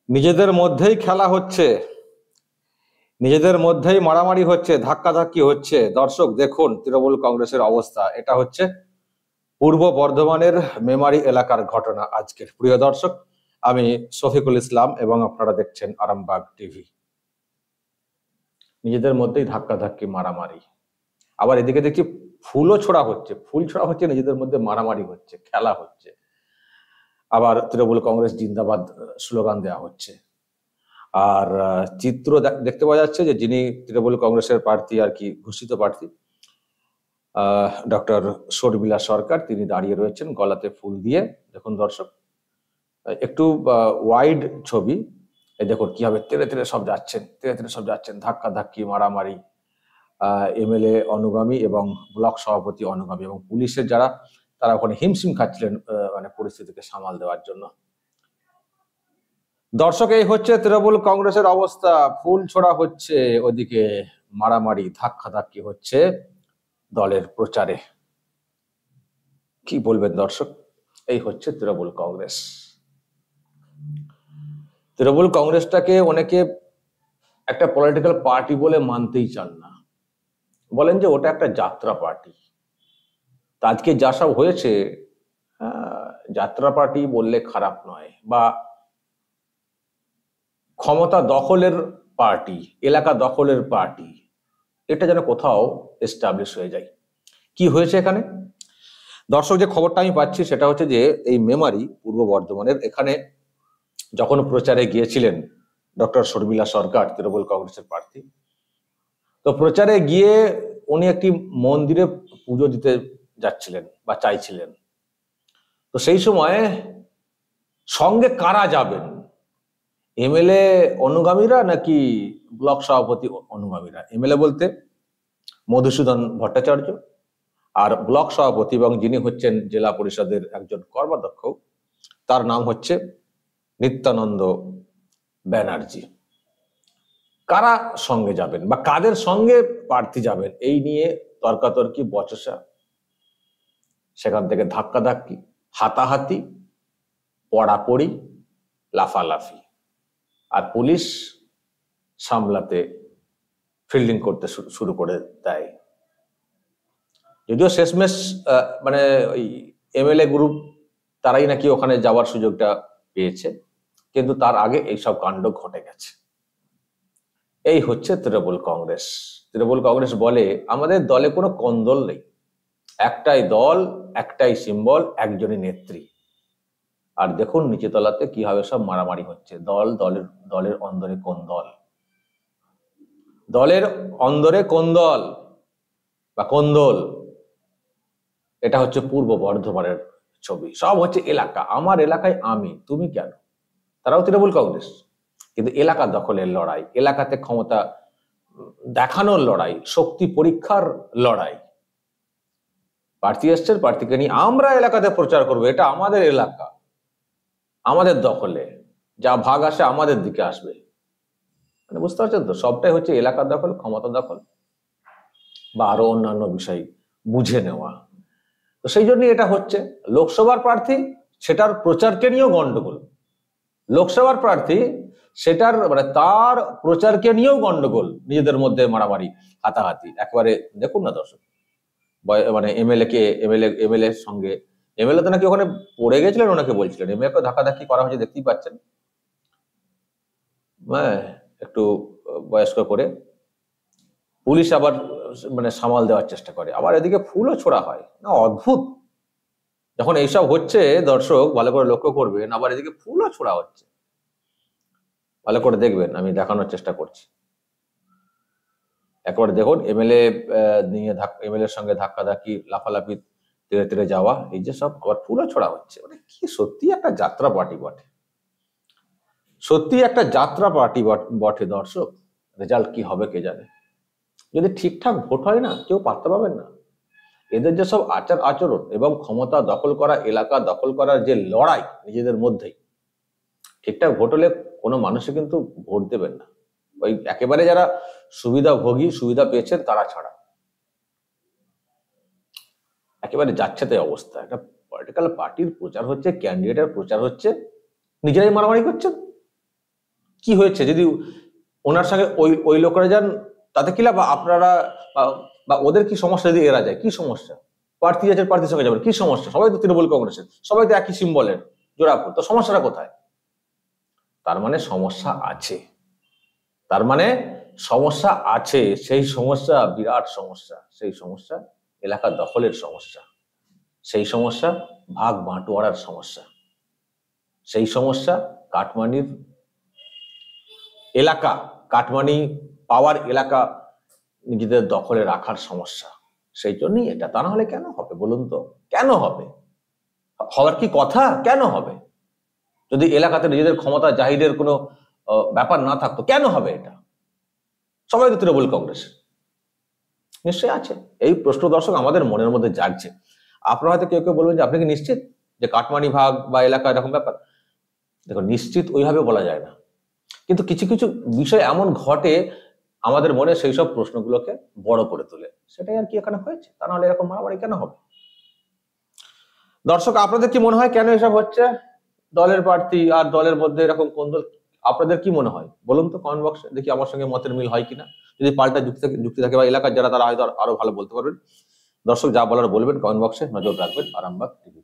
নিজেদের মধ্যেই খেলা হচ্ছে, নিজেদের মধ্যেই মারামারি হচ্ছে, ধাক্কাধাক্কি হচ্ছে। দর্শক দেখুন তৃণমূল কংগ্রেসের অবস্থা। এটা হচ্ছে পূর্ব বর্ধমানের মেমারি এলাকার ঘটনা আজকের। প্রিয় দর্শক, আমি শফিকুল ইসলাম এবং আপনারা দেখছেন আরামবাগ টিভি। নিজেদের মধ্যেই ধাক্কাধাক্কি, মারামারি। আবার এদিকে দেখছি ফুলও ছোড়া হচ্ছে, ফুল ছোড়া হচ্ছে, নিজেদের মধ্যে মারামারি হচ্ছে, খেলা হচ্ছে। আবার তৃণমূল কংগ্রেস জিন্দাবাদ স্লোগান দেওয়া হচ্ছে। আর চিত্র দেখতে পাওয়া যাচ্ছে যে যিনি তৃণমূল কংগ্রেসের প্রার্থী, আর কি ঘোষিত প্রার্থী, ডক্টর শর্মিলা সরকার, তিনি দাঁড়িয়ে রয়েছেন গলাতে ফুল দিয়ে। দেখুন দর্শক, একটু ওয়াইড ছবি। এই দেখুন কিভাবে তেড়ে তেড়ে সব যাচ্ছেন, তেড়ে তেড়ে সব যাচ্ছেন, ধাক্কা ধাক্কি, মারামারি। এমএলএ অনুগামী এবং ব্লক সভাপতি অনুগামী এবং পুলিশের যারা, তারা ওখানে হিমশিম খাচ্ছিলেন মানে পরিস্থিতিকে সামাল দেওয়ার জন্য। দর্শক, এই হচ্ছে তৃণমূল কংগ্রেসের অবস্থা। ফুল ছোড়া হচ্ছে, ওদিকে মারামারি, ধাক্কাধাক্কি হচ্ছে দলের প্রচারে। কি বলবেন দর্শক? এই হচ্ছে তৃণমূল কংগ্রেস। তৃণমূল কংগ্রেসটাকে অনেকে একটা পলিটিক্যাল পার্টি বলে মানতেই চান না, বলেন যে ওটা একটা যাত্রা পার্টি। আজকে যা সব হয়েছে, যাত্রা পার্টি বললে খারাপ নয়, বা ক্ষমতা দখলের পার্টি, এলাকা দখলের পার্টি, এটা যেন কোথাও এস্টাবলিশ হয়ে যায়। কি হয়েছে এখানে দর্শক? যে খবরটা আমি পাচ্ছি সেটা হচ্ছে যে এই মেমারি, পূর্ব বর্ধমানের, এখানে যখন প্রচারে গিয়েছিলেন ডক্টর শর্মিলা সরকার, তৃণমূল কংগ্রেসের প্রার্থী, তো প্রচারে গিয়ে উনি একটি মন্দিরে পুজো দিতে যাচ্ছিলেন বা চাইছিলেন। তো সেই সময় সঙ্গে কারা যাবেন, এমএলএ অনুগামীরা নাকি ব্লক সভাপতি অনুগামীরা? এমএলএ বলতে মধুসূদন ভট্টাচার্য, আর ব্লক সভাপতি এবং যিনি হচ্ছেন জেলা পরিষদের একজন কর্মাধ্যক্ষ, তার নাম হচ্ছে নিত্যানন্দ ব্যানার্জি। কারা সঙ্গে যাবেন বা কাদের সঙ্গে প্রার্থী যাবেন, এই নিয়ে তর্কাতর্কি, বচসা, সেখান থেকে ধাক্কাধাক্কি, হাতাহাতি, পড়াপড়ি, লাফালাফি, আর পুলিশ সামলাতে, ফিল্ডিং করতে শুরু করে দেয়। যদিও শেষমেশ মানে ওই এমএলএ গ্রুপ তারাই নাকি ওখানে যাওয়ার সুযোগটা পেয়েছে, কিন্তু তার আগে এইসব কাণ্ড ঘটে গেছে। এই হচ্ছে তৃণমূল কংগ্রেস। তৃণমূল কংগ্রেস বলে আমাদের দলে কোনো কোন্দল নেই, একটাই দল, একটাই সিম্বল, একজনই নেত্রী। আর দেখুন নিচে তলাতে কিভাবে সব মারামারি হচ্ছে। দলের অন্দরে কোন দল, দলের অন্দরে কোন দল বা কোন্দল, এটা হচ্ছে পূর্ব বর্ধমানের ছবি। সব হচ্ছে এলাকা, আমার এলাকায় আমি, তুমি কেন? তারাও তৃণমূল কংগ্রেস, কিন্তু এলাকা দখলের লড়াই, এলাকাতে ক্ষমতা দেখানোর লড়াই, শক্তি পরীক্ষার লড়াই। প্রার্থী এসছেন, প্রার্থীকে নিয়ে আমরা এলাকাতে প্রচার করবো, এটা আমাদের এলাকা, আমাদের দখলে, যা ভাগ আসে আমাদের দিকে আসবে। মানে বুঝতে পারছেন তো, সবটাই হচ্ছে এলাকা দখল, ক্ষমতা দখল, বা আরো অন্যান্য বিষয় বুঝে নেওয়া। তো সেই জন্য এটা হচ্ছে। লোকসভার প্রার্থী, সেটার প্রচারকে নিয়েও গন্ডগোল। লোকসভার প্রার্থী, সেটার মানে তার প্রচারকে নিয়েও গন্ডগোল, নিজেদের মধ্যে মারামারি, হাতাহাতি। একবারে দেখুন না দর্শক, মানে এমএলএ সঙ্গে, এমএলএ তো নাকি ওখানে পড়ে গেছিলেন, ওনাকে বলছিলেন, এমএলএ কে ধাক্কাধাক্কি করা হয়েছে, দেখতেই পাচ্ছেন। হ্যাঁ, একটু বয়স্ক করে পুলিশ আবার মানে সামাল দেওয়ার চেষ্টা করে, আবার এদিকে ফুলও ছোড়া হয় না। অদ্ভুত, যখন এইসব হচ্ছে দর্শক ভালো করে লক্ষ্য করবেন, আবার এদিকে ফুলও ছোড়া হচ্ছে। ভালো করে দেখবেন, আমি দেখানোর চেষ্টা করছি। একেবারে দেখুন এমএলএ নিয়ে এমএলএর সঙ্গে ধাক্কাধাক্কি, লাফালাফি, তেড়ে তেড়ে যাওয়া, এই যে সব আবার ফুলও ছড়া হচ্ছে। মানে কি সত্যি একটা যাত্রা পার্টি বটে, সত্যি একটা যাত্রা পার্টি বটে দর্শক। রেজাল্ট কি হবে কে জানে। যদি ঠিকঠাক ভোট হয় না, কেউ পাত্তা পাবেন না। এদের যে সব আচার আচরণ এবং ক্ষমতা দখল করা, এলাকা দখল করার যে লড়াই নিজেদের মধ্যেই, ঠিকঠাক ভোট হলে কোনো মানুষই কিন্তু ভোট দেবেন না। ওই একেবারে যারা সুবিধাভোগী, সুবিধা পেয়েছেন তারা ছাড়া একেবারে যাচ্ছে তাই অবস্থা। একটা পলিটিক্যাল পার্টির প্রচার হচ্ছে, ক্যান্ডিডেটের প্রচার হচ্ছে, নিজেরাই মারামারি করছেন। কি হয়েছে যদি ওনার সঙ্গে ওই ওই লোকেরা যান, তাতে কি লাভ? আপনারা বা ওদের কি সমস্যা যদি এরা যায়? কি সমস্যা? প্রার্থী আছে, প্রার্থীর সঙ্গে যাবেন, কি সমস্যা? সবাই তো তৃণমূল কংগ্রেসের, সবাই তো একই সিম্বলের জোড়াফুল, তো সমস্যাটা কোথায়? তার মানে সমস্যা আছে, তার মানে সমস্যা আছে। সেই সমস্যা বিরাট সমস্যা। সেই সমস্যা এলাকা দখলের সমস্যা, সেই সমস্যা ভাগ বাঁটোয়ারার সমস্যা, সেই সমস্যা কাটমানির এলাকা, কাটমানি পাওয়ার এলাকা নিজেদের দখলে রাখার সমস্যা। সেই জন্যই এটা। তা না হলে কেন হবে বলুন তো? কেন হবে? হওয়ার কি কথা? কেন হবে? যদি এলাকাতে নিজেদের ক্ষমতা জাহিরের কোনো ব্যাপার না থাকতো, কেন হবে এটা? সবাই তো তৃণমূল কংগ্রেসের, নিশ্চয়ই আছে। এই প্রশ্ন দর্শক আমাদের মনের মধ্যে জাগছে। আপনারা হয়তো কেউ কেউ বলবেন যে আপনি কি নিশ্চিত যে কাটমানি ভাগ বা এলাকা এরকম ব্যাপার? দেখো, নিশ্চিত ওইভাবে বলা যায় না, কিন্তু কিছু কিছু বিষয় এমন ঘটে আমাদের মনে সেই সব প্রশ্নগুলোকে বড় করে তোলে। সেটাই আর কি এখানে হয়েছে। তা নাহলে এরকম মারামারি কেন হবে? দর্শক, আপনাদের কি মনে হয় কেন এসব হচ্ছে? দলের প্রার্থী আর দলের মধ্যে এরকম কোন্দল, আপনাদের কি মনে হয় বলুন তো কমেন্ট বক্সে, দেখি আমার সঙ্গে মতের মিল হয় কিনা। যদি পাল্টা যুক্তি থাকে বা এলাকার যারা, তারা হয়তো আরো ভালো বলতে পারবেন। দর্শক, যা বলার বলবেন কমেন্ট বক্সে, নজর রাখবেন আরামবাগ টিভি।